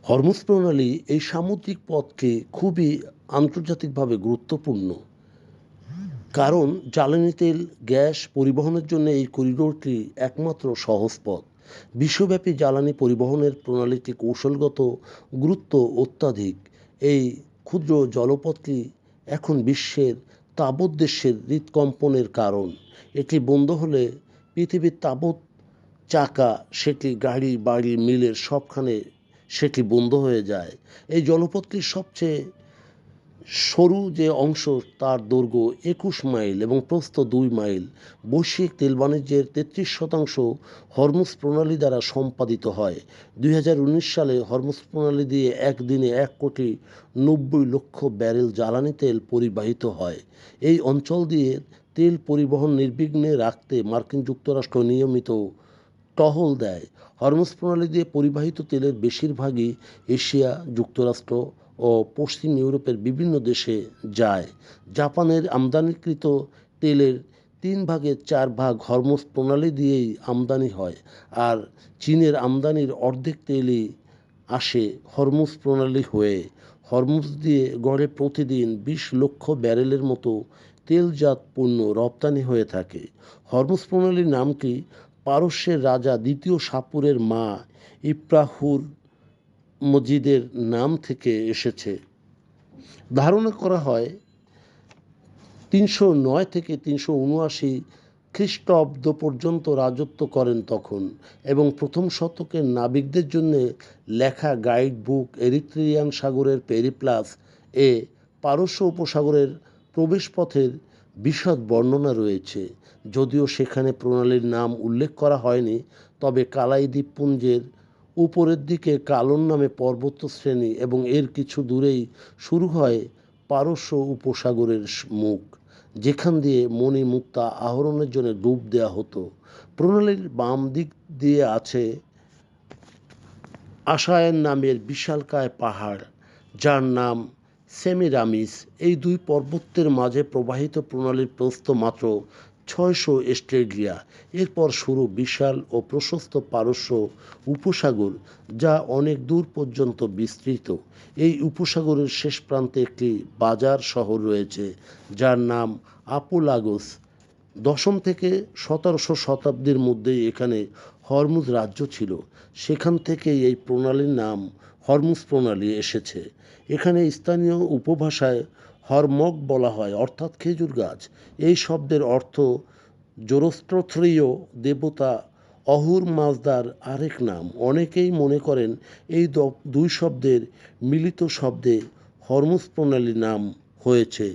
Hormuz প্রণালী এই সামুদ্রিক পথকে খুবই আন্তর্জাতিকভাবে গুরুত্বপূর্ণ, কারণ জ্বালানি তেল, গ্যাস পরিবহনের জন্য এই করিডোরটি একমাত্র সহজ পথ। বিশ্বব্যাপী জ্বালানি পরিবহনের প্রণালীটি কৌশলগত গুরুত্ব অত্যাধিক। এই ক্ষুদ্র জলপথটি এখন বিশ্বের তাবৎ দেশের হৃৎকম্পনের কারণ। এটি বন্ধ হলে পৃথিবীর তাবৎ চাকা, সেটি গাড়ি, বাড়ি, মিলের সবখানে সেটি বন্ধ হয়ে যায়। এই জলপথটির সবচেয়ে সরু যে অংশ, তার দৈর্ঘ্য ২১ মাইল এবং প্রস্থ ২ মাইল। বৈশ্বিক তেল বাণিজ্যের ৩৩% হরমুজ প্রণালী দ্বারা সম্পাদিত হয়। ২০১৯ সালে হরমুজ প্রণালী দিয়ে একদিনে ১,৯০,০০,০০০ ব্যারেল জ্বালানি তেল পরিবাহিত হয়। এই অঞ্চল দিয়ে তেল পরিবহন নির্বিঘ্নে রাখতে মার্কিন যুক্তরাষ্ট্র নিয়মিত টহল দেয়। হরমুজ প্রণালী দিয়ে পরিবাহিত তেলের বেশিরভাগই এশিয়া, যুক্তরাষ্ট্র ও পশ্চিম ইউরোপের বিভিন্ন দেশে যায়। জাপানের আমদানিকৃত তেলের ৩/৪ হরমুজ প্রণালী দিয়েই আমদানি হয়, আর চীনের আমদানির অর্ধেক তেলই আসে হরমুজ প্রণালী হয়ে। হরমুজ দিয়ে গড়ে প্রতিদিন ২০ লক্ষ ব্যারেলের মতো তেলজাত পণ্য রপ্তানি হয়ে থাকে। হরমুজ প্রণালীর নামটি পারস্যের রাজা দ্বিতীয় সাপুরের মা ইপ্রাহুর মজিদের নাম থেকে এসেছে। ধারণা করা হয় ৩০৯ থেকে ৩৭৯ খ্রিস্টাব্দ পর্যন্ত রাজত্ব করেন তখন, এবং প্রথম শতকের নাবিকদের জন্য লেখা গাইড বুক এরিত্রিয়ান সাগরের পেরিপ্লাস এ পারস্য উপসাগরের প্রবেশপথের বিশদ বর্ণনা রয়েছে। যদিও সেখানে প্রণালীর নাম উল্লেখ করা হয়নি, তবে কালাই দ্বীপপুঞ্জের উপরের দিকে কালন নামে পর্বত শ্রেণী এবং এর কিছু দূরেই শুরু হয় পারস্য উপসাগরের মুখ, যেখান দিয়ে মণি মুক্তা আহরণের জন্য ডুব দেওয়া হতো। প্রণালীর বাম দিক দিয়ে আছে আশায়ন নামের বিশালকায় পাহাড়, যার নাম সেমিরামিস। এই দুই পর্বতের মাঝে প্রবাহিত প্রণালীর প্রস্থ মাত্র ৬০০ স্টেডিয়া। এরপর শুরু বিশাল ও প্রশস্ত পারস্য উপসাগর, যা অনেক দূর পর্যন্ত বিস্তৃত। এই উপসাগরের শেষ প্রান্তে একটি বাজার শহর রয়েছে, যার নাম আপোলাগোস। ১০ম থেকে ১৭শ শতাব্দীর মধ্যেই এখানে হরমুজ রাজ্য ছিল। সেখান থেকেই এই প্রণালীর নাম হরমুজ প্রণালী এসেছে। এখানে স্থানীয় উপভাষায় হরমগ বলা হয়, অর্থাৎ খেজুর গাছ। এই শব্দের অর্থ জোরস্ট্রীয় দেবতা অহুর মাজদার আরেক নাম। অনেকেই মনে করেন এই দুই শব্দের মিলিত শব্দে হরমুজ প্রণালীর নাম হয়েছে।